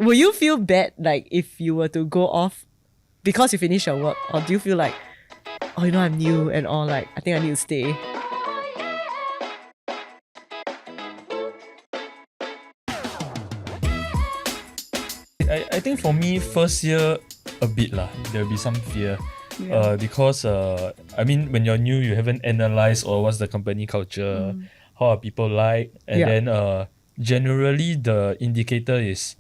will you feel bad like if you were to go off because you finish your work, or do you feel like, oh, you know, I'm new and all, like I think I need to stay? I think for me, first year a bit lah. There'll be some fear. Because I mean, when you're new, you haven't analysed or what's the company culture, how are people like, and then generally the indicator is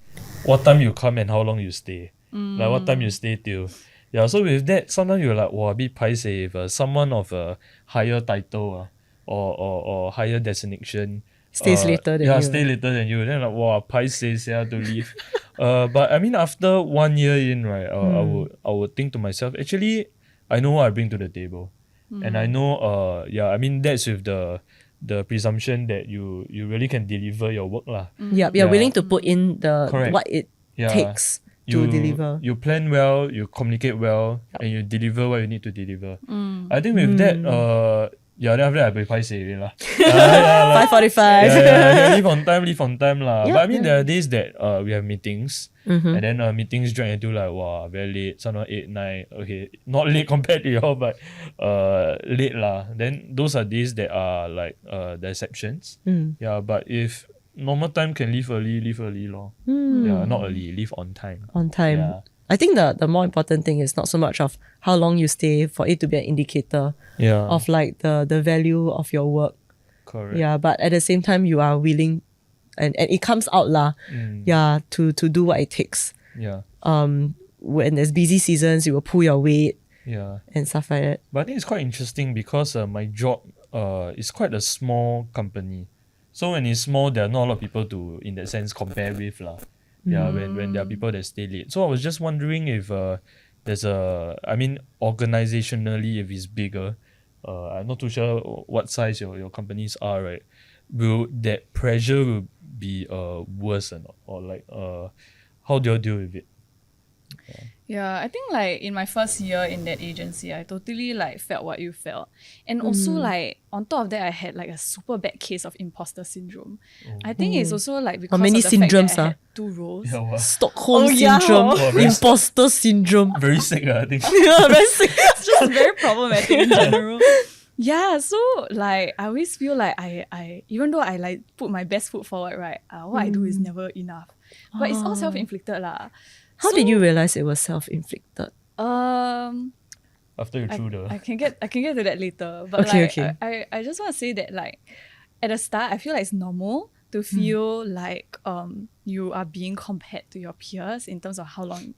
what time you come and how long you stay. Like what time you stay till. Yeah, so with that, sometimes you're like, wow, a bit paiseh if someone of a higher title or higher designation Stays later than you. stay later than you. Then like, wow, paiseh to leave. But I mean, after 1 year in, right, I would think to myself, actually, I know what I bring to the table, and I know, I mean, that's with the presumption that you really can deliver your work lah. You're willing to put in the Correct. what it takes to deliver. You plan well, you communicate well, and you deliver what you need to deliver. I think with that, then after that I be paiseh lah. 5:45. Leave on time lah. But I mean, there are days that we have meetings, and then meetings drag until like, wow, very late, sometimes 8, 9. Okay, not late compared to y'all, but late lah. Then those are days that are like the exceptions. Yeah, but if normal time can leave early lor. Yeah, not early, leave on time. On time. Yeah. I think the more important thing is not so much of how long you stay for it to be an indicator of like the value of your work. Correct. Yeah, but at the same time you are willing and it comes out lah. To do what it takes. Yeah. When there's busy seasons, you will pull your weight. Yeah. And stuff like that. But I think it's quite interesting because my job is quite a small company. So when it's small, there are not a lot of people to, in that sense, compare with lah. Yeah, when there are people that stay late. So I was just wondering if there's I mean, organizationally, if it's bigger, I'm not too sure what size your companies are, right? Will that pressure will be worse or not? Or like, how do you deal with it? Yeah, I think like in my first year in that agency, I totally like felt what you felt. And also like on top of that, I had like a super bad case of imposter syndrome. I think it's also like because many of the fact syndromes that I had 2 roles. Yeah, wow. Stockholm yeah. syndrome, Oh, very imposter syndrome. Very sick, I think. Yeah, very sick. It's just very problematic in general. Yeah, so like I always feel like I even though I like put my best foot forward, right, what I do is never enough. But it's all self-inflicted lah. How did you realize it was self-inflicted? After you threw the... I can get to that later. But Okay. I just want to say that like at the start I feel like it's normal to feel like you are being compared to your peers in terms of how long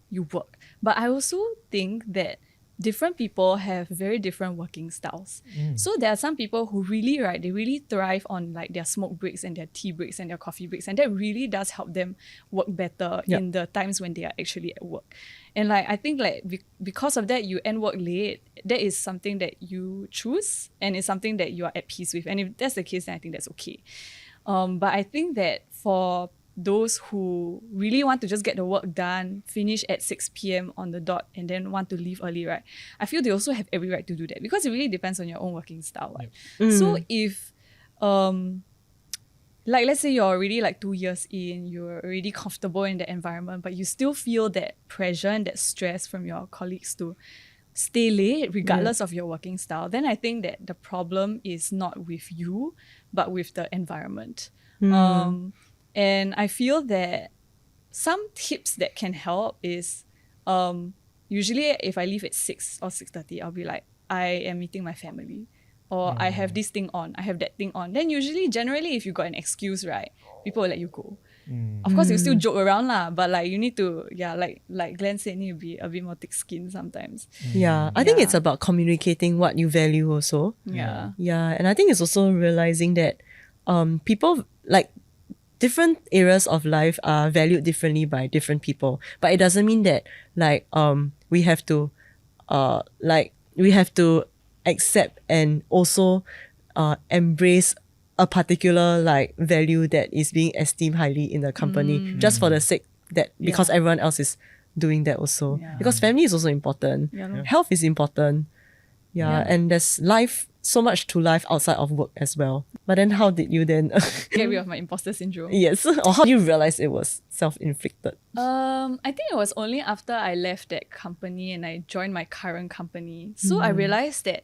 you work. But I also think that different people have very different working styles. So there are some people who really, right, they really thrive on like their smoke breaks and their tea breaks and their coffee breaks. And that really does help them work better in the times when they are actually at work. And like, I think like because of that, you end work late. That is something that you choose and it's something that you are at peace with. And if that's the case, then I think that's okay. But I think that for those who really want to just get the work done, finish at 6 p.m. on the dot, and then want to leave early, right? I feel they also have every right to do that because it really depends on your own working style. Right? So if, like let's say you're already like 2 years in, you're already comfortable in the environment, but you still feel that pressure and that stress from your colleagues to stay late regardless of your working style, then I think that the problem is not with you, but with the environment. And I feel that some tips that can help is usually if I leave at 6 or 6:30, I'll be like, I am meeting my family. Or I have this thing on, I have that thing on. Then usually, generally, if you got an excuse, right, people will let you go. Of course, you still joke around lah, but like you need to, like Glenn said, need to be a bit more thick-skinned sometimes. I think it's about communicating what you value also. Yeah, and I think it's also realizing that people, like, different areas of life are valued differently by different people. But it doesn't mean that like we have to accept and also embrace a particular like value that is being esteemed highly in the company just for the sake that because everyone else is doing that also. Because family is also important. Health is important. And there's life so much to life outside of work as well. But then how did you then Get rid of my imposter syndrome. yes, or how did you realize it was self-inflicted? I think it was only after I left that company and I joined my current company. So I realized that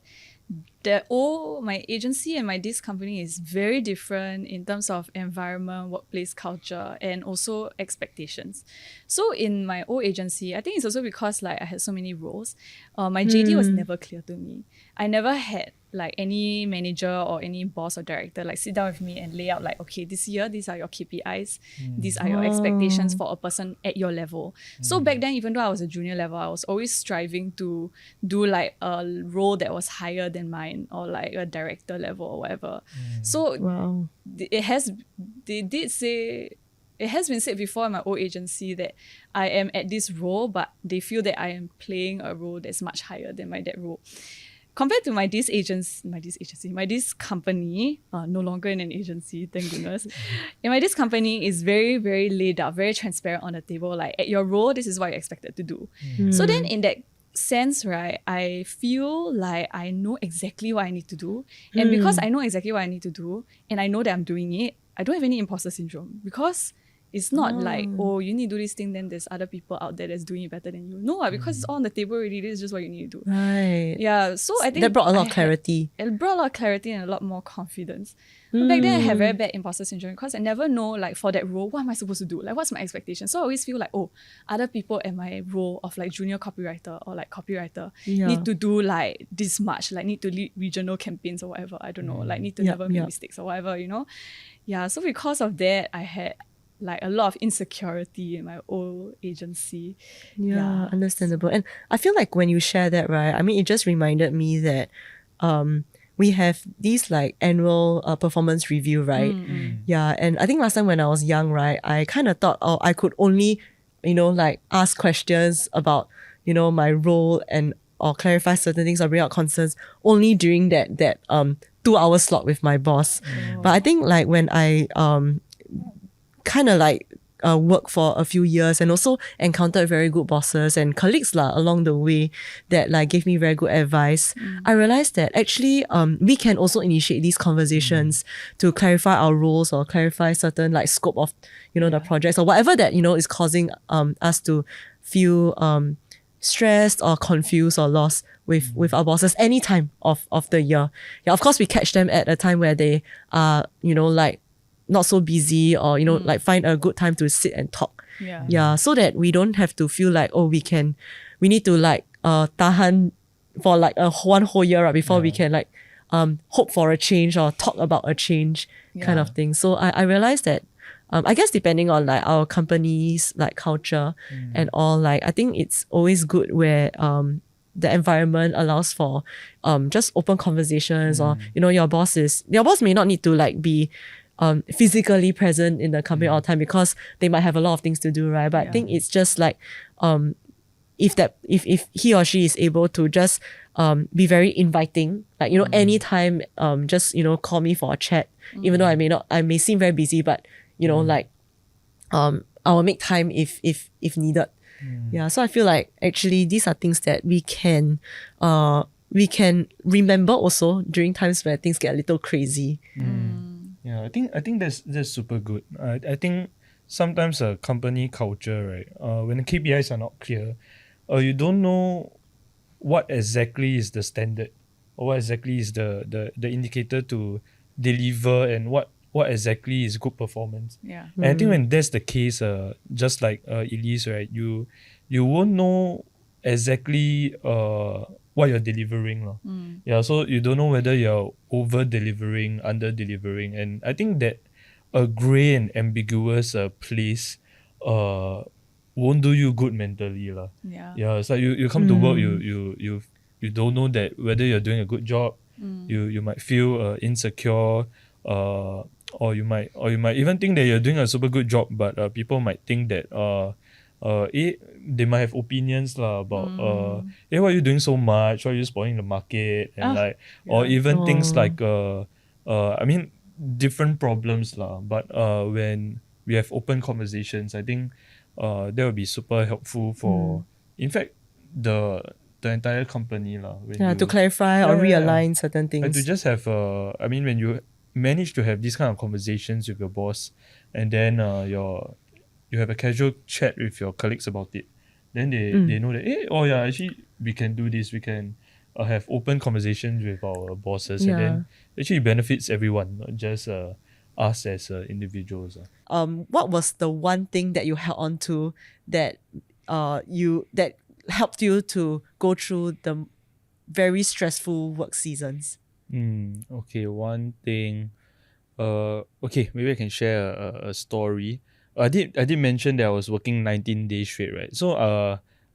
my agency and this company is very different in terms of environment, workplace culture, and also expectations. So in my old agency, I think it's also because like I had so many roles. My JD was never clear to me. I never had like any manager or any boss or director like sit down with me and lay out like, okay, this year these are your KPIs, these are your expectations for a person at your level. So back then, even though I was a junior level, I was always striving to do like a role that was higher than mine or like a director level or whatever. So Wow. it has been said before in my old agency that I am at this role, but they feel that I am playing a role that's much higher than that role. Compared to this company, no longer in an agency, thank goodness. This company is very, very laid out, very transparent on the table. Like at your role, this is what you're expected to do. So then in that sense, right, I feel like I know exactly what I need to do. And because I know exactly what I need to do, and I know that I'm doing it, I don't have any imposter syndrome because it's not like, oh, you need to do this thing, then there's other people out there that's doing it better than you. No, because it's all on the table already. This is just what you need to do. Right. Yeah, so I think that brought a lot of clarity. It brought a lot of clarity and a lot more confidence. But back then, I had very bad imposter syndrome because I never know, like, for that role, what am I supposed to do? Like, what's my expectation? So I always feel like, oh, other people in my role of like junior copywriter or like copywriter need to do like this much, like need to lead regional campaigns or whatever. I don't know, like need to never make mistakes or whatever, you know? Yeah, so because of that, I had like a lot of insecurity in my old agency. Yeah, understandable. And I feel like when you share that, right, I mean, it just reminded me that we have these like annual performance review, right? Yeah, and I think last time when I was young, right, I kind of thought, oh, I could only, like ask questions about, my role and or clarify certain things or bring out concerns only during that 2-hour slot with my boss. But I think like when I kind of like work for a few years and also encountered very good bosses and colleagues along the way that like gave me very good advice, I realized that actually we can also initiate these conversations to clarify our roles or clarify certain like scope of the projects or whatever that is causing us to feel stressed or confused or lost with our bosses any time of the year. Yeah, of course we catch them at a time where they are like not so busy or like find a good time to sit and talk. Yeah, so that we don't have to feel like, oh, we need to like tahan for like one whole year before we can like hope for a change or talk about a change kind of thing. So I realized that I guess depending on like our company's like culture and all, like I think it's always good where the environment allows for just open conversations or your boss may not need to like be physically present in the company all the time because they might have a lot of things to do, right? But I think it's just like if he or she is able to just be very inviting, like anytime just call me for a chat, even though I may seem very busy, but like I will make time if needed. Yeah, so I feel like actually these are things that we can remember also during times where things get a little crazy. Yeah, I think that's super good. I think sometimes a company culture, right? When the KPIs are not clear, you don't know what exactly is the standard or what exactly is the indicator to deliver and what exactly is good performance. Yeah. And I think when that's the case, just like Elyse, right, you won't know exactly what you're delivering. Yeah, so you don't know whether you're over-delivering, under-delivering. And I think that a grey and ambiguous place won't do you good mentally. Yeah, it's like you come to work, you don't know that whether you're doing a good job. You might feel insecure, or you might even think that you're doing a super good job, but people might think that they might have opinions about why are you doing so much? Why are you spoiling the market? And or even things like I mean different problems but when we have open conversations, I think that would be super helpful for in fact the entire company lah. To clarify or Yeah. realign certain And things. to just have I mean, when you manage to have these kind of conversations with your boss, and then you have a casual chat with your colleagues about it, then they know that actually we can do this. We can have open conversations with our bosses, and then actually it benefits everyone, not just us as individuals. What was the one thing that you held on to that that helped you to go through the very stressful work seasons? Okay, one thing. Okay, maybe I can share a story. I did mention that I was working 19 days straight, right? So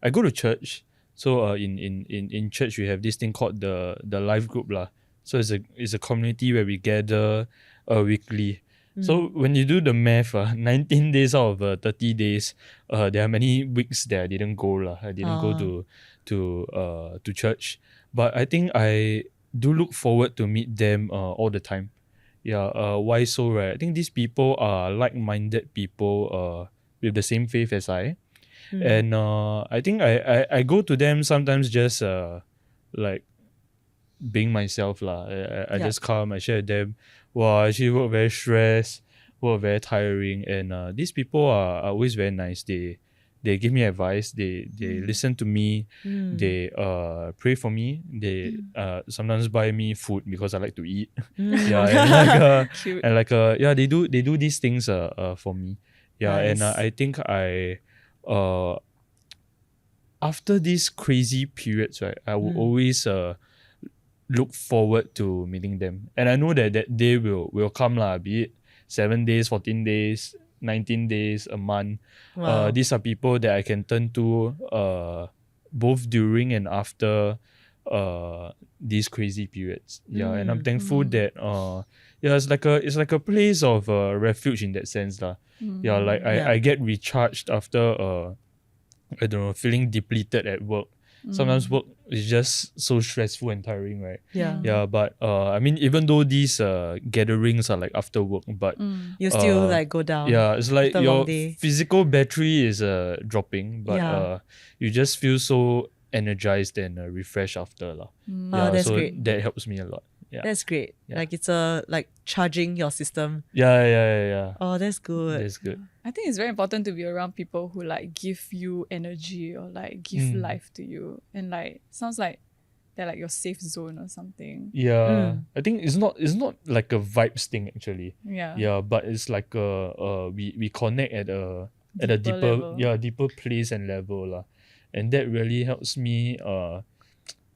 I go to church. So in church we have this thing called the life group lah. So it's a community where we gather weekly. So when you do the math, 19 days out of 30 days, there are many weeks that I didn't go lah. I didn't go to church, but I think I do look forward to meet them all the time. Yeah. Why so, right? I think these people are like-minded people with the same faith as I, and I think I go to them sometimes just like being myself lah. I just come, I share with them. Wow, actually work very stressed, work very tiring, and these people are always very nice. They give me advice. They listen to me. They pray for me. They sometimes buy me food because I like to eat. Yeah, and they do these things for me. Yeah, Nice. and I think I after these crazy periods, right, I will always look forward to meeting them, and I know that day will come lah. Be it 7 days, 14 days, 19 days, a month. Wow. These are people that I can turn to both during and after these crazy periods. Yeah, and I'm thankful that it's like a place of refuge in that sense lah. Yeah, like I get recharged after I don't know, feeling depleted at work. Sometimes work is just so stressful and tiring, right? Yeah, but I mean, even though these gatherings are like after work, but You still like go down. yeah, it's like after a your long day. physical battery is dropping, but you just feel so energized and refreshed after lah. Yeah, That's so great. that helps me a lot. Yeah, That's great. Yeah. Like it's like charging your system. yeah. Oh, that's good. That's good. I think it's very important to be around people who like give you energy or like give life to you, and like sounds like they're like your safe zone or something. Yeah, I think it's not like a vibes thing actually. Yeah. Yeah, but it's like we connect at a Deeper level. deeper place and level lah, and that really helps me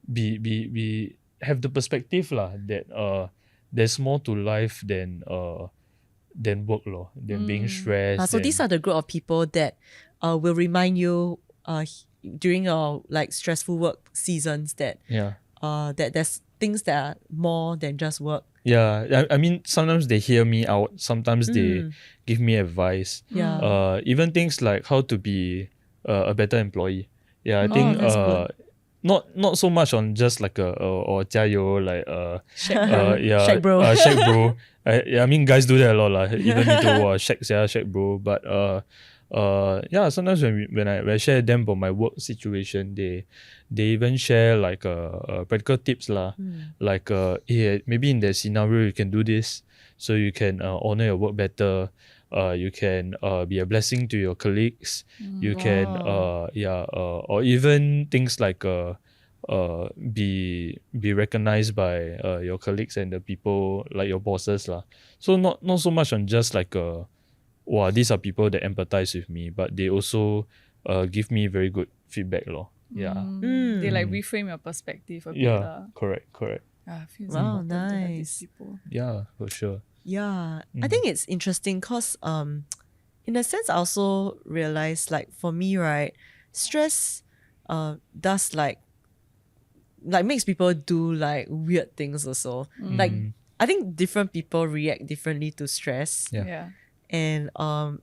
be have the perspective lah that there's more to life than work lor, than being stressed. So these are the group of people that will remind you during your like stressful work seasons that that there's things that are more than just work. Yeah, I mean sometimes they hear me out. Sometimes they give me advice. Yeah. Even things like how to be a better employee. Yeah, I think that's good. not so much on just like or 加油 like Shag bro. shag bro. I mean guys do that a lot lah. Even me too. Shag bro. But sometimes when I share them about my work situation, they even share like practical tips lah. Like maybe in that scenario you can do this, so you can honor your work better. You can be a blessing to your colleagues. You can or even things like be recognized by your colleagues and the people like your bosses lah. So not so much on just like these are people that empathize with me, but they also give me very good feedback lor. Yeah. They like reframe your perspective a bit. Yeah, correct. Feels Wow, important to have these nice. people. Yeah, for sure. Yeah, I think it's interesting because in a sense I also realized like for me, right, stress does like makes people do like weird things also. Like I think different people react differently to stress. Yeah. And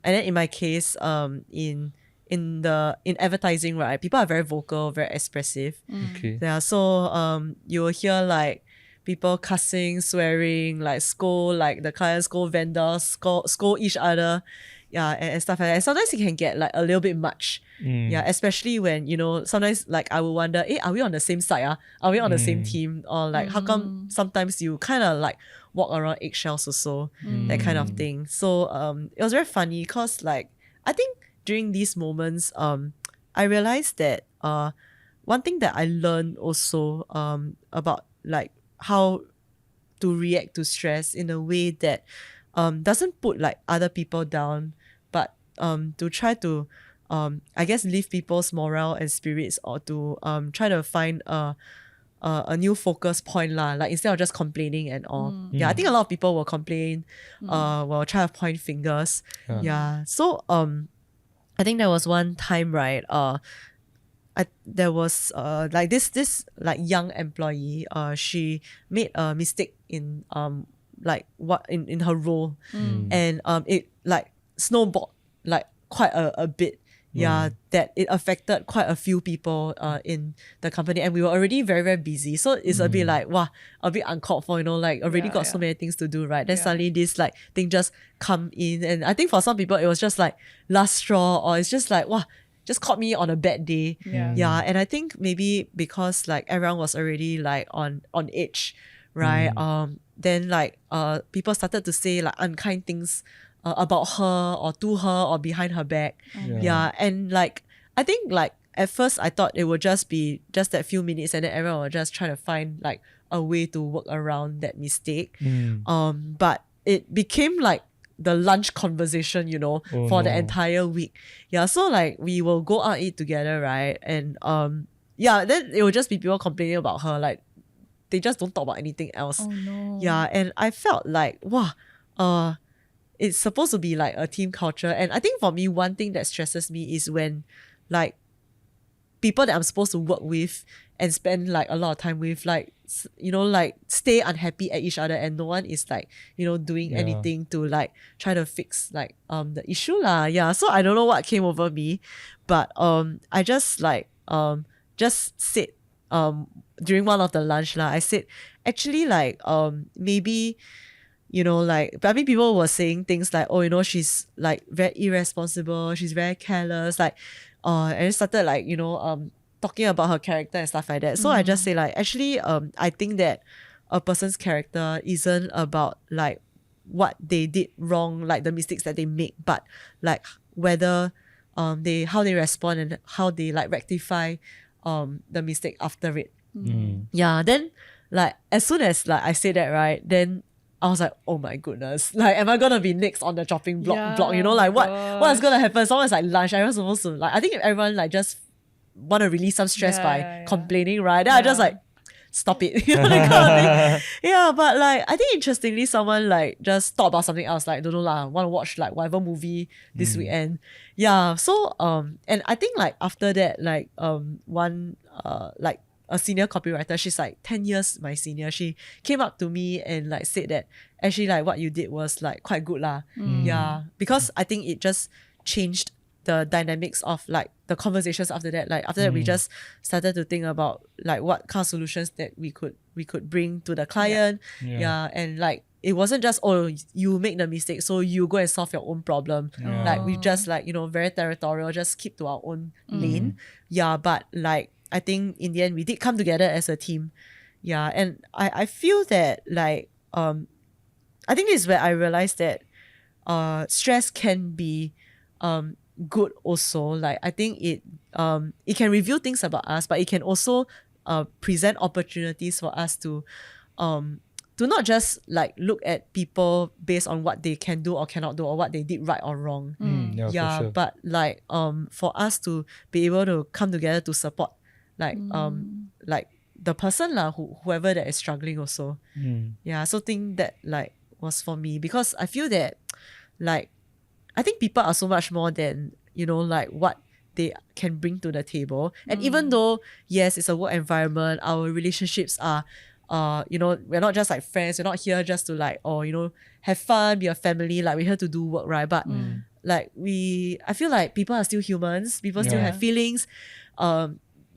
then in my case, in advertising, right, people are very vocal, very expressive. Okay. Yeah, so you will hear like people cussing, swearing, like scold, like the client scold vendors, scold each other Yeah, and stuff like that. And sometimes it can get like a little bit much. Yeah, especially when, sometimes like I will wonder, are we on the same side? Are we on the same team? Or like how come sometimes you kind of like walk around eggshells or so, that kind of thing. So it was very funny because like I think during these moments, I realized that one thing that I learned also about like how to react to stress in a way that doesn't put like other people down, but to try to I guess lift people's morale and spirits, or to try to find a new focus point lah. Like instead of just complaining and all. Yeah, I think a lot of people will complain, will try to point fingers. Yeah. So I think there was one time, right? There was like this like young employee. She made a mistake in like what in her role, and it like snowballed like quite a bit. Yeah, that it affected quite a few people in the company, and we were already very, very busy. So it's a bit like, wow, a bit uncalled for, like already got so many things to do, right? Then suddenly this like thing just come in. And I think for some people it was just like last straw, or it's just like, wow, just caught me on a bad day. Yeah. And I think maybe because like everyone was already like on edge, right? Then like people started to say like unkind things about her or to her or behind her back. Yeah. And like I think like at first I thought it would just be just that few minutes, and then everyone would just try to find like a way to work around that mistake. But it became like the lunch conversation, for the entire week. Yeah. So like we will go out eat together, right? And then it will just be people complaining about her, like they just don't talk about anything else. Oh no. Yeah. And I felt like, wow, it's supposed to be like a team culture. And I think for me, one thing that stresses me is when like people that I'm supposed to work with and spend like a lot of time with, like, like stay unhappy at each other, and no one is like, doing anything to like try to fix like the issue lah. Yeah. So I don't know what came over me, but I just like just said during one of the lunch lah, I said actually like maybe like, I mean, people were saying things like, oh, she's like very irresponsible, she's very careless, like, and it started like, talking about her character and stuff like that. So I just say like, actually, I think that a person's character isn't about like what they did wrong, like the mistakes that they make, but like whether how they respond and how they like rectify the mistake after it. Yeah. Then like as soon as like I say that, right, then I was like, oh my goodness, like, am I gonna be next on the chopping block? Like what is gonna happen? Someone's like lunch, everyone's supposed to like, I think if everyone like just want to release some stress by complaining, right? Then I just like stop it, that kind of thing. Yeah, but like I think interestingly, someone like just thought about something else, like don't know lah, want to watch like whatever movie this weekend. Yeah, so and I think like after that, like one like a senior copywriter, she's like 10 years my senior, she came up to me and like said that actually like what you did was like quite good lah. Yeah, because I think it just changed the dynamics of like the conversations after that. Like after that we just started to think about like what kind of solutions that we could bring to the client. Yeah. And like it wasn't just, oh, you make the mistake so you go and solve your own problem. Like we just like, very territorial, just keep to our own lane. Yeah, but like I think in the end we did come together as a team. Yeah. And I feel that like I think this is where I realized that stress can be good also. Like I think it can reveal things about us, but it can also present opportunities for us to not just like look at people based on what they can do or cannot do, or what they did right or wrong. Yeah, for sure. But like for us to be able to come together to support like the person lah, whoever that is struggling also. Yeah, so think that like was for me, because I feel that like I think people are so much more than like what they can bring to the table. And even though yes, it's a work environment, our relationships are we're not just like friends, we're not here just to like have fun, be a family, like we're here to do work, right? But like I feel like people are still humans, people still have feelings,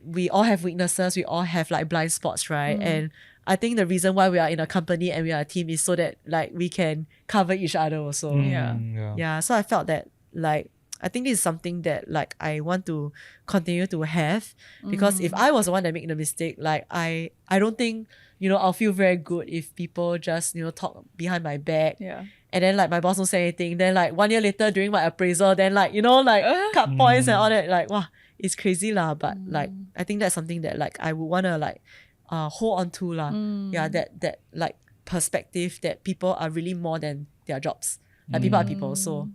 we all have weaknesses, we all have like blind spots, right? And I think the reason why we are in a company and we are a team is so that like we can cover each other also. Yeah. So I felt that like I think this is something that like I want to continue to have, because if I was the one that made the mistake, like I don't think, you know, I'll feel very good if people just, you know, talk behind my back. Yeah. And then like my boss don't say anything. Then like 1 year later during my appraisal, then like, you know, like cut points and all that. Like, wow, it's crazy lah. But like I think that's something that like I would wanna like hold on to lah. Yeah, that like perspective that people are really more than their jobs. Like people are people. So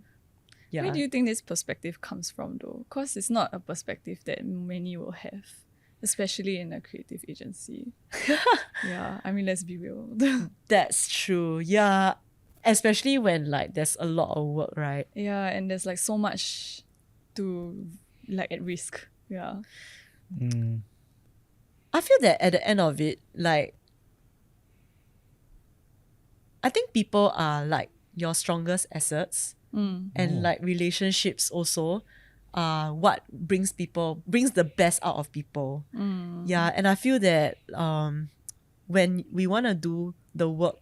yeah. Where do you think this perspective comes from though? Because it's not a perspective that many will have, especially in a creative agency. Yeah, I mean, let's be real. That's true. Yeah. Especially when like there's a lot of work, right? Yeah, and there's like so much to like at risk. Yeah. I feel that at the end of it, like I think people are like your strongest assets. And like relationships also are what brings the best out of people. Yeah, and I feel that when we want to do the work,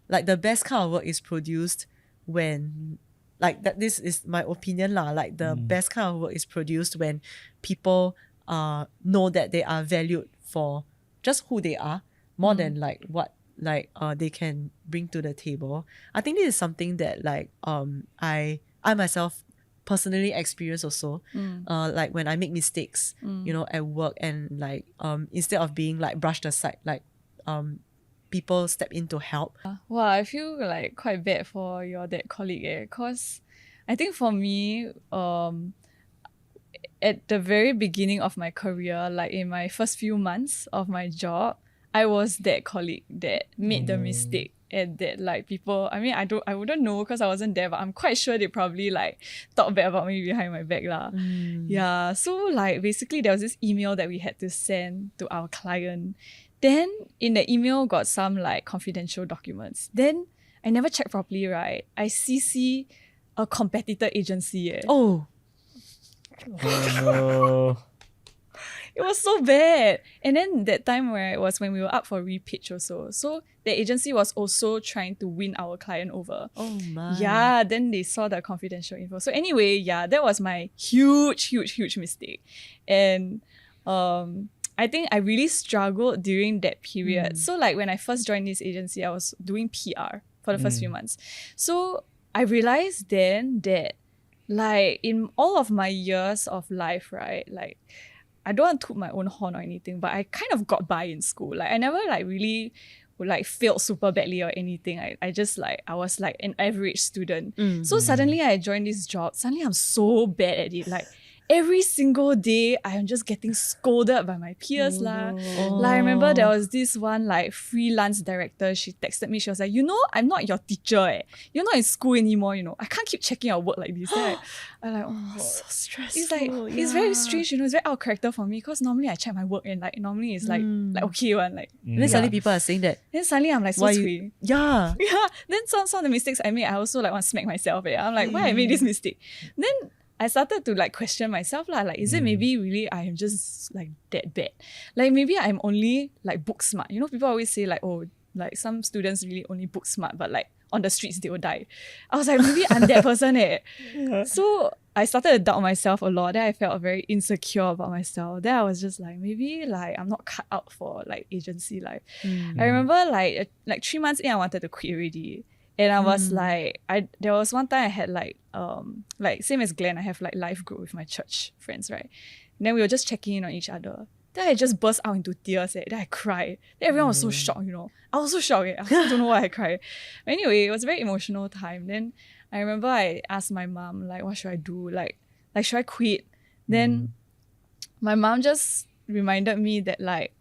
like the best kind of work is produced when, like that, this is my opinion lah, like the best kind of work is produced when people know that they are valued for just who they are more than like what like they can bring to the table. I think this is something that like I myself personally experience also. Like when I make mistakes, you know, at work, and like instead of being like brushed aside, like people step in to help. Wow, I feel like quite bad for your that colleague because I think for me, at the very beginning of my career, like in my first few months of my job, I was that colleague that made the mistake, and that like people, I mean, I wouldn't know because I wasn't there, but I'm quite sure they probably like talk bad about me behind my back lah. Yeah, so like basically there was this email that we had to send to our client. Then in the email got some like confidential documents. Then I never checked properly, right? I CC a competitor agency. Oh no. It was so bad. And then that time where it was when we were up for repitch also. So the agency was also trying to win our client over. Oh my. Yeah, then they saw the confidential info. So anyway, yeah, that was my huge mistake. And I think I really struggled during that period. So like when I first joined this agency, I was doing PR for the first few months. So I realized then that like in all of my years of life, right, like I don't want to toot my own horn or anything, but I kind of got by in school. Like I never like really like failed super badly or anything. I just like, I was like an average student. So suddenly I joined this job. Suddenly I'm so bad at it. Like every single day I am just getting scolded by my peers lah. Like I remember there was this one like freelance director. She texted me. She was like, you know, I'm not your teacher. You're not in school anymore. You know, I can't keep checking your work like this. Then I'm like, oh, so stressful. it's like it's very strange. You know, it's very out of character for me because normally I check my work and like normally it's like okay one like. And then suddenly people are saying that. Then suddenly I'm like so sweet. Yeah. Yeah. Then some of the mistakes I made, I also like want to smack myself. I'm like, why I made this mistake? Then I started to like question myself lah. Like, is it maybe really I am just like that bad? Like maybe I'm only like book smart. You know, people always say like, oh, like some students really only book smart, but like on the streets they will die. I was like, maybe I'm that person. So I started to doubt myself a lot. Then I felt very insecure about myself. Then I was just like, maybe like I'm not cut out for like agency life. I remember like 3 months in, I wanted to quit already. And I was like, there was one time I had like same as Glenn, I have like life group with my church friends, right? And then we were just checking in on each other. Then I just burst out into tears. Then I cried. Then everyone was so shocked, you know. I was so shocked. I also don't know why I cried. But anyway, it was a very emotional time. Then I remember I asked my mom, like, what should I do? Like should I quit? Then my mom just reminded me that like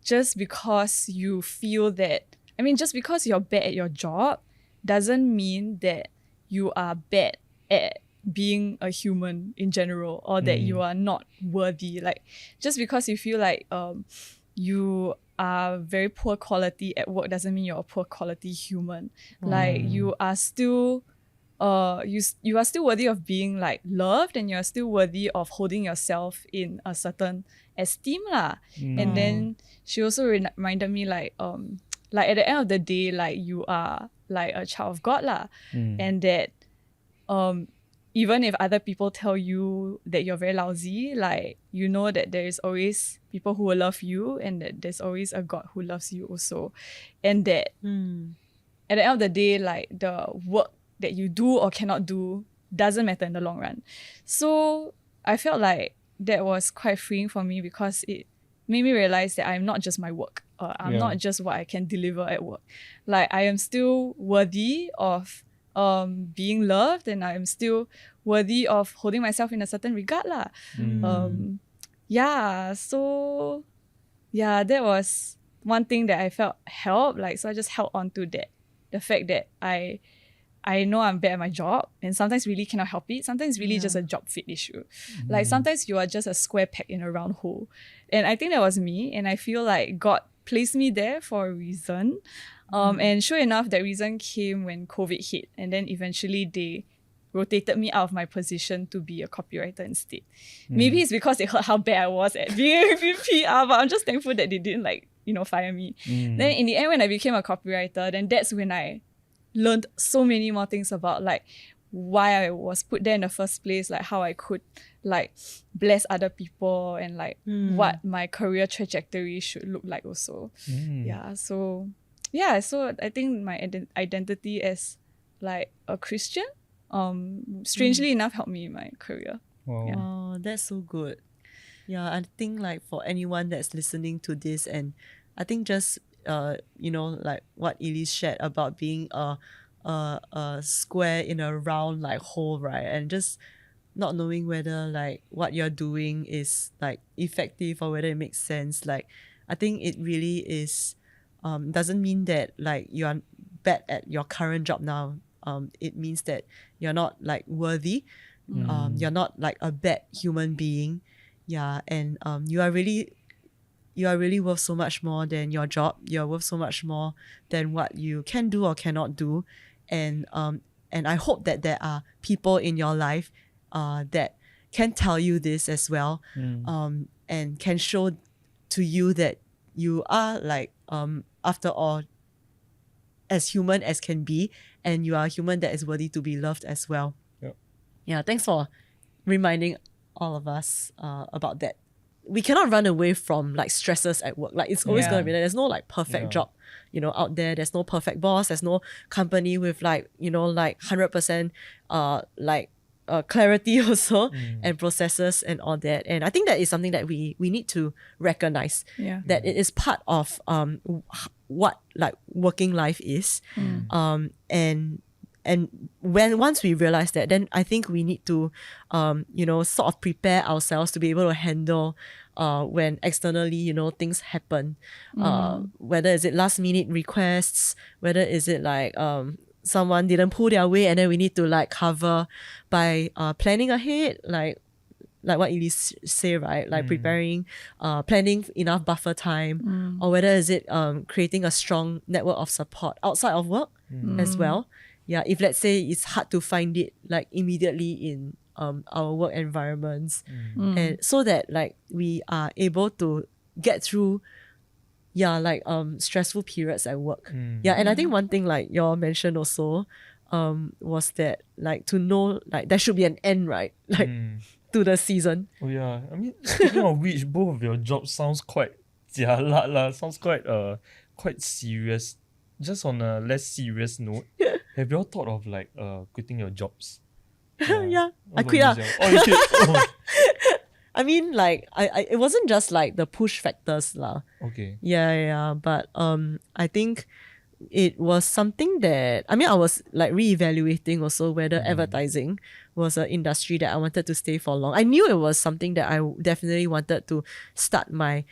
just because you feel that, I mean, just because you're bad at your job doesn't mean that you are bad at being a human in general, or that you are not worthy. Like just because you feel like you are very poor quality at work doesn't mean you're a poor quality human. Like you are still you are still worthy of being like loved, and you're still worthy of holding yourself in a certain esteem lah. And then she also reminded me like at the end of the day, like you are like a child of God lah, and that even if other people tell you that you're very lousy, like, you know that there is always people who will love you, and that there's always a God who loves you also. And that at the end of the day, like, the work that you do or cannot do doesn't matter in the long run. So I felt like that was quite freeing for me, because it made me realize that I'm not just my work. I'm not just what I can deliver at work. Like, I am still worthy of being loved, and I'm still worthy of holding myself in a certain regard lah. So that was one thing that I felt helped. Like, so I just held on to that, the fact that I know I'm bad at my job, and sometimes really cannot help it. Sometimes really just a job fit issue. Like, sometimes you are just a square peg in a round hole. And I think that was me, and I feel like God placed me there for a reason. And sure enough, that reason came when COVID hit, and then eventually they rotated me out of my position to be a copywriter instead. Maybe it's because they heard how bad I was at being PR, but I'm just thankful that they didn't fire me. Then in the end, when I became a copywriter, then that's when I learned so many more things about like why I was put there in the first place, like how I could like bless other people, and like what my career trajectory should look like also. So I think my identity as like a Christian strangely enough helped me in my career. Oh, that's so good. Yeah, I think like for anyone that's listening to this, and I think just like what Elyse shared about being a square in a round like hole, right? And just not knowing whether like what you're doing is like effective or whether it makes sense. Like, I think it really is doesn't mean that like you are bad at your current job now. It means that you're not like worthy. You're not like a bad human being. Yeah, and you are really worth so much more than your job. You're worth so much more than what you can do or cannot do. And I hope that there are people in your life that can tell you this as well, and can show to you that you are like after all as human as can be, and you are a human that is worthy to be loved as well. Yeah, thanks for reminding all of us about that. We cannot run away from like stresses at work. Like, it's always gonna be there. There's no like perfect job, out there. There's no perfect boss. There's no company with like, like 100% clarity also, and processes and all that. And I think that is something that we need to recognize, that it is part of what like working life is. And once we realize that, then I think we need to, sort of prepare ourselves to be able to handle when externally, things happen. Whether is it last minute requests, whether is it like someone didn't pull their weight, and then we need to like cover by planning ahead, like what Elyse say, right? Like preparing, planning enough buffer time, or whether is it creating a strong network of support outside of work as well. Yeah, if let's say it's hard to find it like immediately in our work environments, and so that like we are able to get through stressful periods at work. And I think one thing like you mentioned also was that like to know like there should be an end, right? Like to the season. Oh yeah, I mean, speaking of which, both of your jobs sounds quite jialat lah. Sounds quite serious. Just on a less serious note, have you all thought of like quitting your jobs? I quit. Oh, you quit. Oh. I mean, like I it wasn't just like the push factors lah. Okay. But I think it was something that I was like reevaluating also whether advertising was an industry that I wanted to stay for long. I knew it was something that I definitely wanted to start my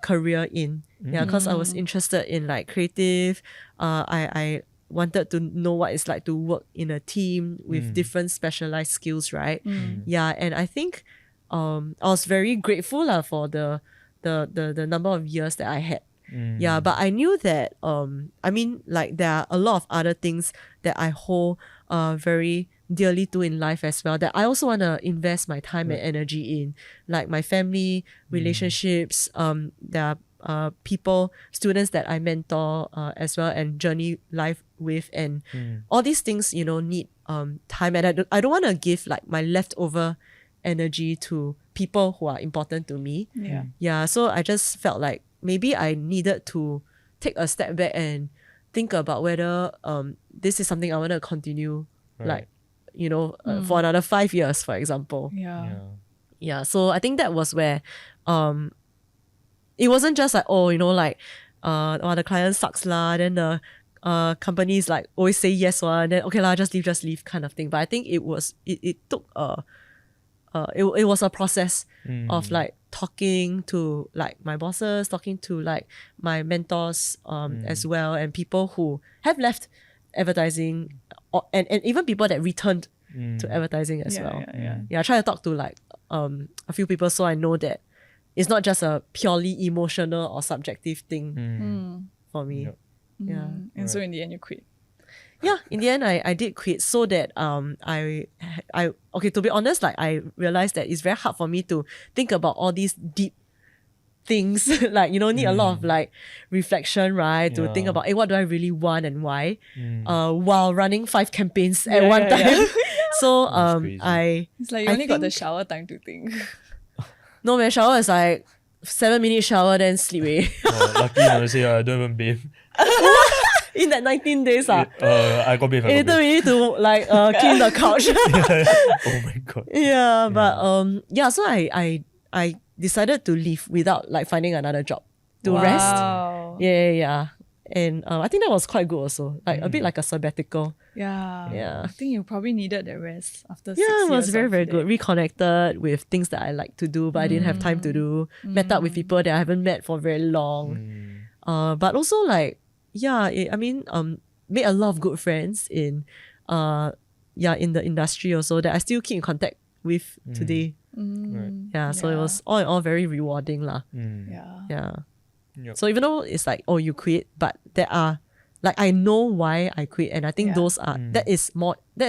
career in. Because I was interested in like creative. I wanted to know what it's like to work in a team with different specialized skills, right? And I think I was very grateful for the number of years that I had. But I knew that there are a lot of other things that I hold very dearly to in life as well, that I also want to invest my time and energy in, like my family, relationships. There are people, students that I mentor as well and journey life with, and all these things need time, and I don't want to give like my leftover energy to people who are important to me. Yeah, so I just felt like maybe I needed to take a step back and think about whether this is something I want to continue, like, you know, for another 5 years, for example. Yeah, so I think that was where it wasn't just like, oh, you know, like the client sucks lah, then the companies like always say yes one, then okay lah, just leave kind of thing. But I think it took it was a process of like talking to like my bosses, talking to like my mentors as well, and people who have left advertising, and even people that returned to advertising as well. I try to talk to like a few people so I know that it's not just a purely emotional or subjective thing for me. And so in the end you quit. Yeah, in the end I did quit, so that I okay, to be honest, like I realized that it's very hard for me to think about all these deep things like, you know, need a lot of like reflection, right, to think about, hey, what do I really want and why, while running 5 campaigns at one time. So it's like you only got the shower time to think. No, my shower is like 7-minute shower then sleep away. Lucky I say I don't even bathe. In that 19 days, I got bathe. later we need to like clean the couch. Oh my god. Yeah, but so I decided to leave without like finding another job to rest. Yeah. And I think that was quite good also, like a bit like a sabbatical. I think you probably needed the rest after 6 Yeah, years. it was very, very good. Reconnected with things that I like to do, but I didn't have time to do. Met up with people that I haven't met for very long. But also like, made a lot of good friends in the industry also that I still keep in contact with today. So it was all in all very rewarding lah. Yep. So even though it's like, oh, you quit, but there are like, I know why I quit, and I think those are that is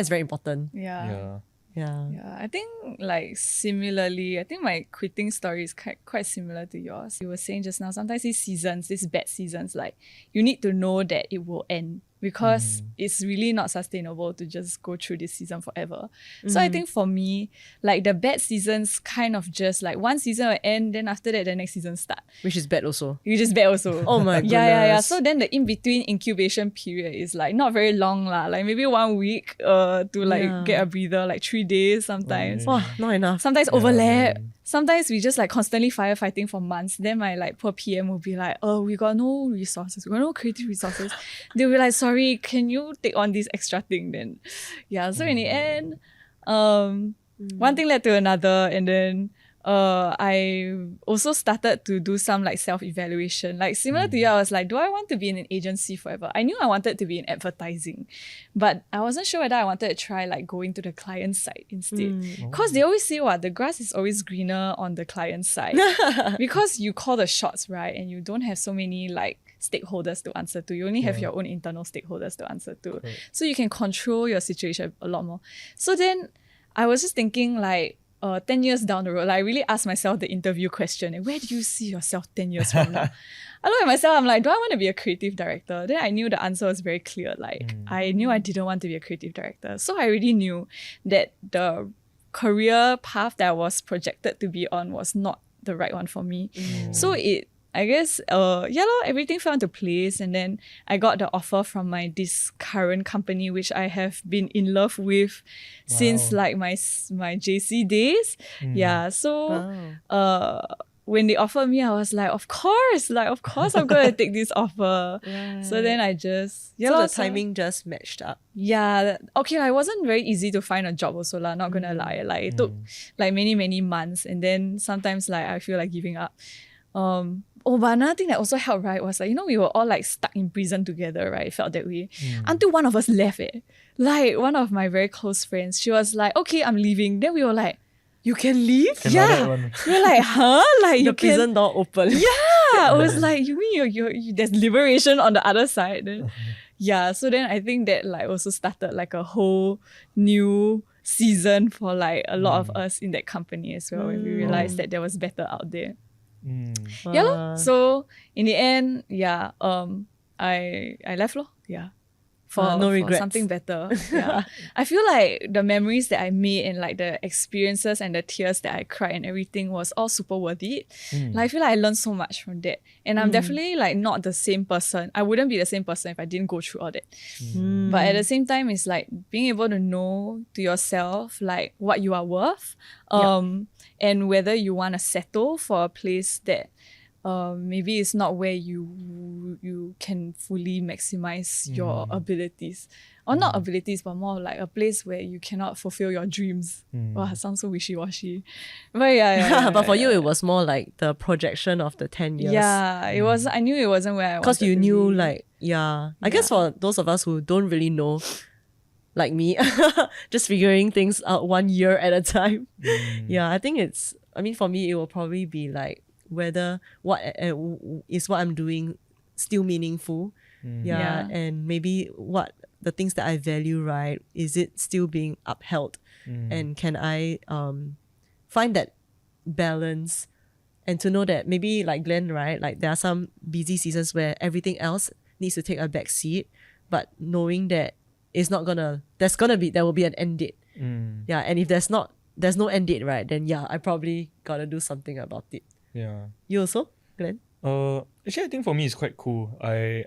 very important. Yeah, I think like similarly, I think my quitting story is quite similar to yours. You were saying just now, sometimes these bad seasons, like you need to know that it will end, because it's really not sustainable to just go through this season forever. So I think for me, like the bad seasons kind of just like one season will end, then after that the next season start. Which is bad also. Which is bad also. Oh my goodness. Yeah. So then the in-between incubation period is like not very long lah. Like maybe 1 week to like get a breather, like 3 days sometimes. Wow, not enough. Sometimes overlap. Sometimes we just like constantly firefighting for months. Then my like poor PM will be like, oh, we got no resources. We got no creative resources. They'll be like, sorry, can you take on this extra thing then? Yeah, so in the end, one thing led to another, and then I also started to do some like self-evaluation. Like similar to you, I was like, do I want to be in an agency forever? I knew I wanted to be in advertising, but I wasn't sure whether I wanted to try like going to the client side instead. Because they always say the grass is always greener on the client side. Because you call the shots, right? And you don't have so many like stakeholders to answer to. You only have your own internal stakeholders to answer to. So you can control your situation a lot more. So then I was just thinking like, 10 years down the road, like I really asked myself the interview question, where do you see yourself 10 years from now? I look at myself, I'm like, do I want to be a creative director? Then I knew the answer was very clear. Like I knew I didn't want to be a creative director. So I already knew that the career path that I was projected to be on was not the right one for me. So I guess, everything fell into place, and then I got the offer from this current company, which I have been in love with since like my JC days. When they offered me, I was like, of course I'm going to take this offer. So then I just... so the timing just matched up. Yeah. Okay, it wasn't very easy to find a job also, not going to lie. Like it took like many, many months, and then sometimes like I feel like giving up. But another thing that also helped, right, was like, you know, we were all like stuck in prison together, right? It felt that way. Until one of us left it. Like one of my very close friends, she was like, okay, I'm leaving. Then we were like, you can leave? We were like, huh? Like the prison door open. Yeah. I was like, you mean there's liberation on the other side? Then, so then I think that like also started like a whole new season for like a lot of us in that company as well, when we realized that there was better out there. So in the end, I left No for regrets. something better. Yeah. I feel like the memories that I made and like the experiences and the tears that I cried and everything was all super worth it. Like I feel like I learned so much from that. And I'm definitely like not the same person. I wouldn't be the same person if I didn't go through all that. But at the same time, it's like being able to know to yourself like what you are worth, and whether you want to settle for a place that maybe it's not where you can fully maximize your abilities. Or not abilities, but more like a place where you cannot fulfill your dreams. Wow, it sounds so wishy-washy. But yeah. But for you, it was more like the projection of the 10 years. Yeah, it was. I knew it wasn't where I wanted Because you to knew be. like, I guess for those of us who don't really know, like me, just figuring things out 1 year at a time. Yeah, I think for me, it will probably be like whether what is what I'm doing still meaningful. Yeah. And maybe what the things that I value, right? Is it still being upheld? And can I find that balance and to know that maybe like Glenn, right? Like there are some busy seasons where everything else needs to take a back seat, but knowing that it's not there will be an end date. Yeah, and if there's no end date, right? Then I probably gotta do something about it. Yeah. You also, Glenn? Actually, I think for me it's quite cool. I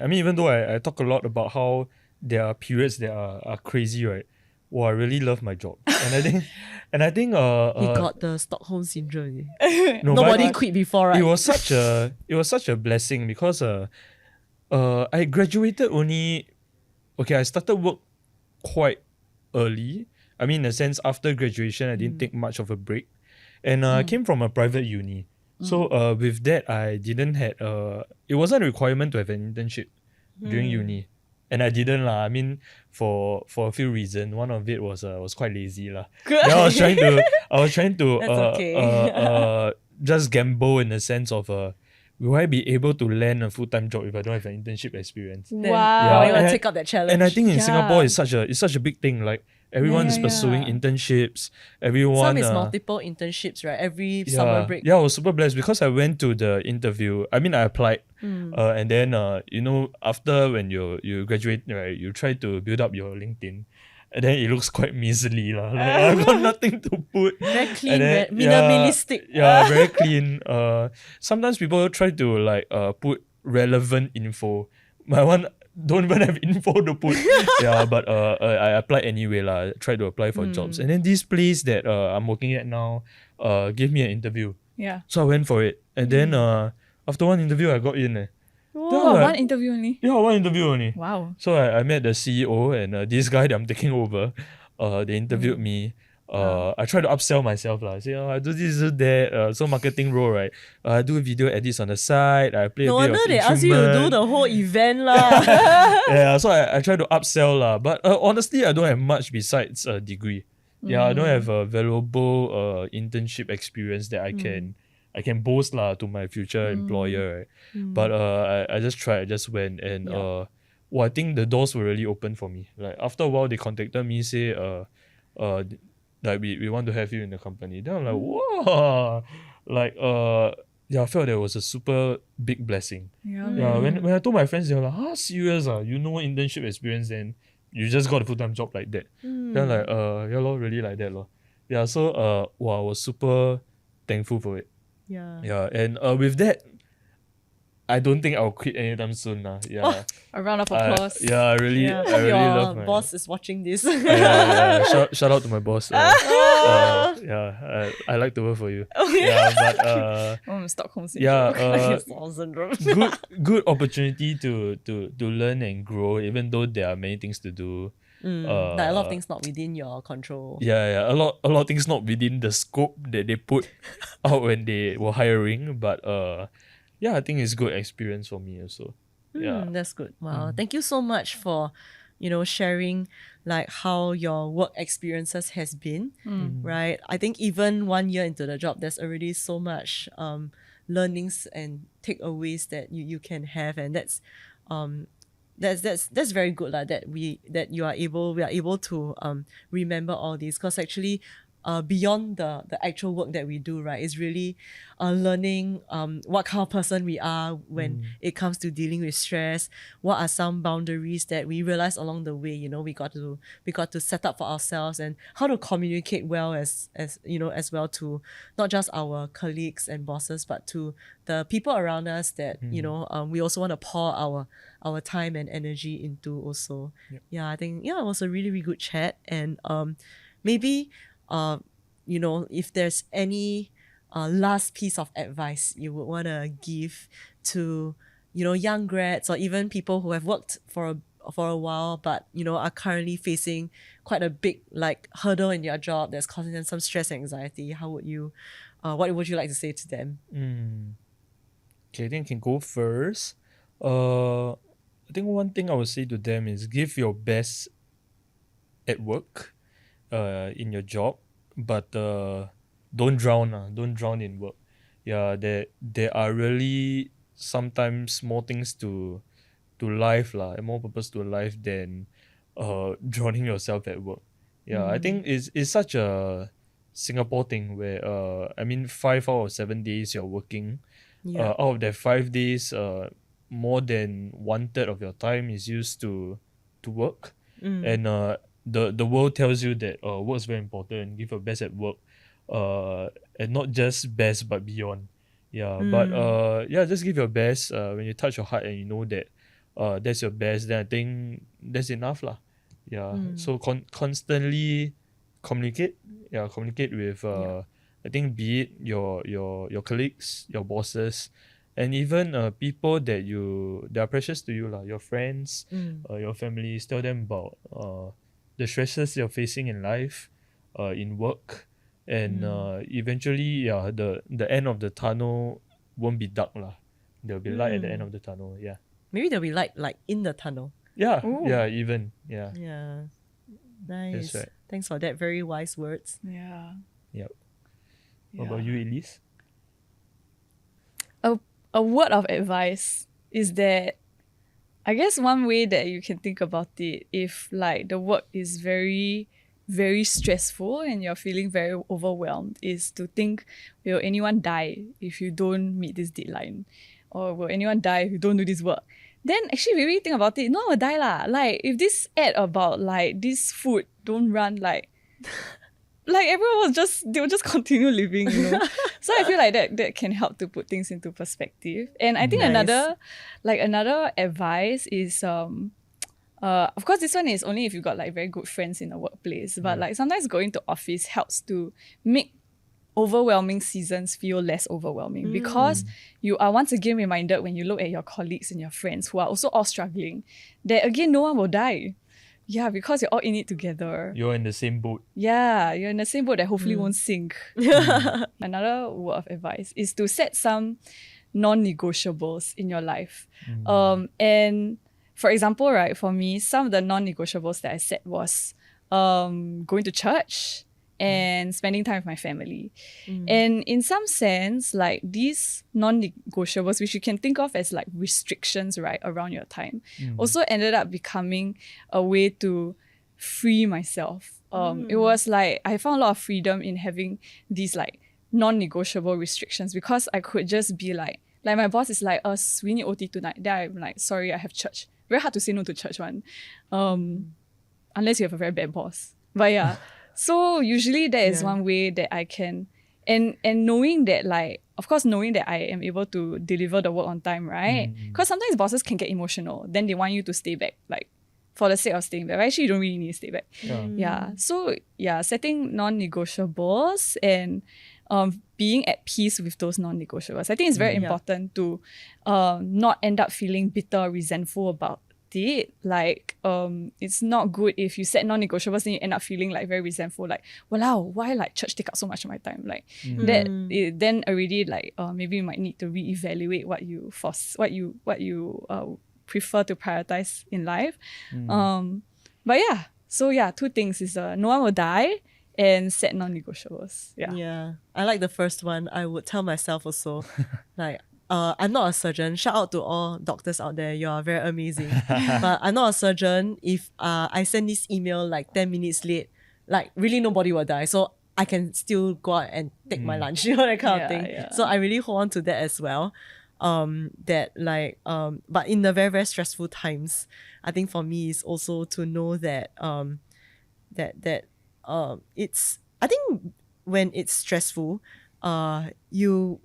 mean, even though I talk a lot about how there are periods that are crazy, right? Well, I really love my job, and I think He got the Stockholm syndrome. no, Nobody but quit before, right? it was such a blessing because I graduated only. Okay, I started work quite early. I mean, in a sense, after graduation, I didn't take much of a break, and I came from a private uni. So with that, I didn't had it wasn't a requirement to have an internship during uni, and I didn't lah. I mean, for a few reasons. One of it was quite lazy lah. Then I was trying to That's okay. just gamble in the sense of will I be able to land a full-time job if I don't have an internship experience? Then, Wow. you want and to I- take up that challenge. And I think in Yeah. Singapore it's such a big thing. Like everyone is yeah, pursuing yeah. internships. Everyone some is multiple internships, right? Every yeah, summer break. Yeah, I was super blessed because I went to the interview. I mean, I applied, and then after when you graduate, right, you try to build up your LinkedIn, and then it looks quite measly lah. Like, I got nothing to put. Very clean, And then, minimalistic. Yeah, very clean. Sometimes people try to like put relevant info. My one don't even have info to put. Yeah, but I applied anyway lah. Try to apply for jobs, and then this place that I'm working at now gave me an interview. Yeah. So I went for it, and then after one interview I got in. Then Oh, I'm like, one interview only. yeah, one interview only. Wow. So I met the CEO and this guy that I'm taking over. They interviewed me. I try to upsell myself lah. I say, I do this, do that. So marketing role, right? I do video edits on the side. I play No a bit wonder of they ask you to do instrument. the whole event lah. Yeah, so I try to upsell lah. But honestly, I don't have much besides a degree. Yeah, I don't have a valuable internship experience that I can boast lah to my future employer. Right? But I just tried, I just went, and I think the doors were really open for me. Like after a while, they contacted me, say like we want to have you in the company. Then I'm like, whoa, like I felt that was a super big blessing. Yeah. Yeah, when I told my friends, they were like, serious you know internship experience, then you just got a full-time job like that. Then I'm like, yeah lor, really like that lor. Yeah, so I was super thankful for it. Yeah. Yeah, and with that, I don't think I'll quit anytime soon lah. Yeah. A round of applause. I really Hope really your love my boss is watching this. yeah. Shout out to my boss. I like to work for you. Yeah, but Stockholm yeah, syndrome. Stockholm syndrome. good opportunity to learn and grow, even though there are many things to do. Like a lot of things not within your control. Yeah, a lot of things not within the scope that they put out when they were hiring. But I think it's good experience for me also. Yeah. That's good. Wow. Thank you so much for, sharing like how your work experiences has been. Right. I think even 1 year into the job, there's already so much learnings and takeaways that you can have, and that's very good that we are able to remember all these, because actually beyond the actual work that we do, right? It's really learning what kind of person we are when it comes to dealing with stress. What are some boundaries that we realize along the way? We got to set up for ourselves, and how to communicate well as well to not just our colleagues and bosses, but to the people around us that we also want to pour our time and energy into also. Yeah, I think it was a really, really good chat, and maybe if there's any last piece of advice you would want to give to young grads, or even people who have worked for a while but are currently facing quite a big hurdle in their job that's causing them some stress and anxiety, what would you like to say to them? Okay, I think I can go first. I think one thing I would say to them is give your best at work, in your job, but don't drown in work. Yeah, there are really sometimes more things to life lah, and more purpose to life than drowning yourself at work. Yeah, I think it's such a Singapore thing where 5 out of 7 days you're working. Out of that 5 days, more than 1/3 of your time is used to work, and the world tells you that work is very important. Give your best at work, and not just best but beyond. But just give your best. When you touch your heart and you know that that's your best, then I think that's enough lah. So constantly communicate. Communicate with I think be it your colleagues, your bosses, and even people that are precious to you lah, your friends, your families. Tell them about the stresses you're facing in life, in work, and eventually the end of the tunnel won't be dark lah. There'll be light at the end of the tunnel. Maybe there'll be light in the tunnel. Even. Nice. That's right. Thanks for that very wise words. Yep. What about you, Elyse? A word of advice is that I guess one way that you can think about it, if the work is very, very stressful and you're feeling very overwhelmed, is to think, will anyone die if you don't meet this deadline? Or will anyone die if you don't do this work? Then actually maybe think about it, no one will die lah. If this ad about this food don't run, everyone they'll just continue living, So I feel that can help to put things into perspective. And I think another advice is of course this one is only if you got very good friends in the workplace, but sometimes going to office helps to make overwhelming seasons feel less overwhelming, because you are once again reminded when you look at your colleagues and your friends who are also all struggling that again no one will die. Yeah, because you're all in it together. You're in the same boat. Yeah, you're in the same boat that hopefully won't sink. Another word of advice is to set some non-negotiables in your life. And for example, right, for me, some of the non-negotiables that I set was going to church and spending time with my family. And in some sense, these non-negotiables, which you can think of as restrictions, right, around your time, also ended up becoming a way to free myself. It was I found a lot of freedom in having these non-negotiable restrictions, because I could just be my boss is we need OT tonight. Then I'm sorry, I have church. Very hard to say no to church one, unless you have a very bad boss. But yeah. So usually that is one way that I can, and knowing that of course knowing that I am able to deliver the work on time, right? Because sometimes bosses can get emotional. Then they want you to stay back, for the sake of staying back. Actually, you don't really need to stay back. So setting non-negotiables and being at peace with those non-negotiables. I think it's very important to not end up feeling bitter, resentful about it. It's not good if you set non-negotiables and you end up feeling very resentful, wow, why church take up so much of my time, that it, then already maybe you might need to reevaluate what you prefer to prioritize in life. But two things is no one will die and set non-negotiables. I like the first one. I would tell myself also I'm not a surgeon. Shout out to all doctors out there. You are very amazing. But I'm not a surgeon. If I send this email 10 minutes late, really nobody will die. So I can still go out and take my lunch, you know, that kind of thing. Yeah. So I really hold on to that as well. But in the very, very stressful times, I think for me is also to know that it's, I think when it's stressful, you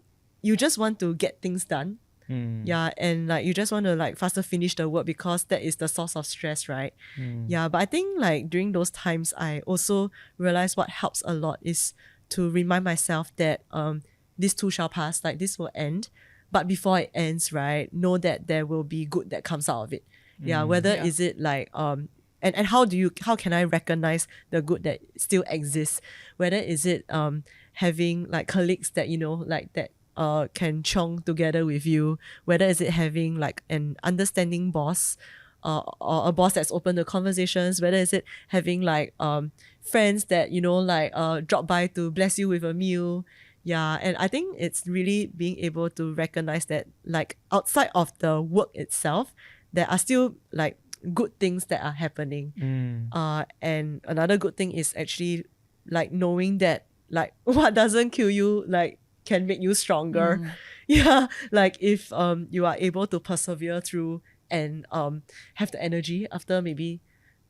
just want to get things done. Yeah, and like you just want to like faster finish the work because that is the source of stress, right? Yeah, but I think like during those times, I also realize what helps a lot is to remind myself that this too shall pass, like this will end. But before it ends, right, know that there will be good that comes out of it. Yeah, whether is it like and how can I recognize the good that still exists? Whether is it having like colleagues that, you know, like that can chong together with you, whether is it having like an understanding boss or a boss that's open to conversations, whether is it having like friends that, you know, like drop by to bless you with a meal. Yeah, and I think it's really being able to recognize that like outside of the work itself, there are still like good things that are happening. And another good thing is actually like knowing that like what doesn't kill you like can make you stronger. Yeah, like if you are able to persevere through and have the energy after maybe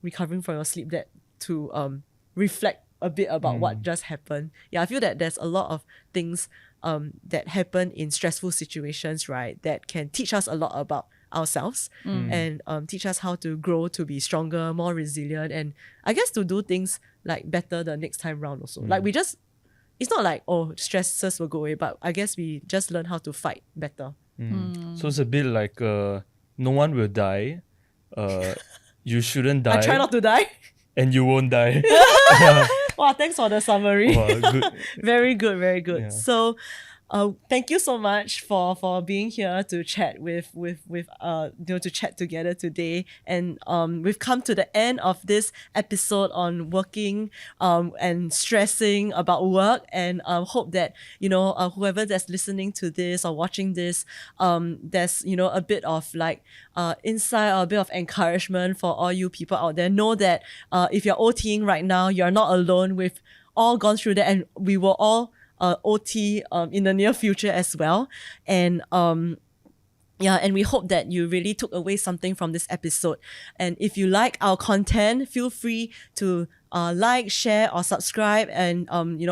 recovering from your sleep that to reflect a bit about what just happened. Yeah, I feel that there's a lot of things that happen in stressful situations, right, that can teach us a lot about ourselves and teach us how to grow to be stronger, more resilient, and I guess to do things like better the next time round also. Like we just, it's not like, oh, stresses will go away, but I guess we just learn how to fight better. So it's a bit like no one will die. You shouldn't die. I try not to die. And you won't die. Wow, thanks for the summary. Wow, good. Very good, very good. Yeah. So thank you so much for being here to chat with to chat together today. And we've come to the end of this episode on working and stressing about work, and hope that, you know, whoever that's listening to this or watching this, there's, you know, a bit of like insight or a bit of encouragement for all you people out there. Know that if you're OTing right now, you're not alone. We've all gone through that, and we will all OT in the near future as well. And and we hope that you really took away something from this episode. And if you like our content, feel free to like, share, or subscribe, and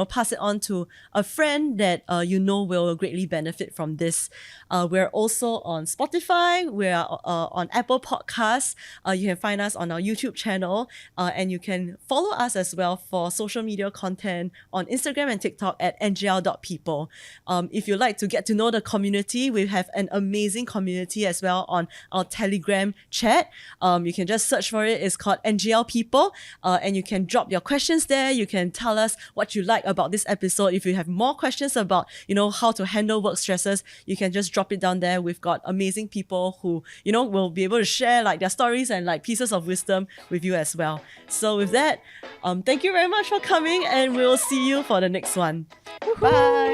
pass it on to a friend that you know will greatly benefit from this. We're also on Spotify. We're on Apple Podcasts. You can find us on our YouTube channel, and you can follow us as well for social media content on Instagram and TikTok at ngl.people. If you'd like to get to know the community, we have an amazing community as well on our Telegram chat. You can just search for it. It's called NGL People, and you can drop your questions there. You can tell us what you like about this episode. If you have more questions about, how to handle work stresses, you can just drop it down there. We've got amazing people who, will be able to share like their stories and like pieces of wisdom with you as well. So with that, thank you very much for coming, and we'll see you for the next one. Bye.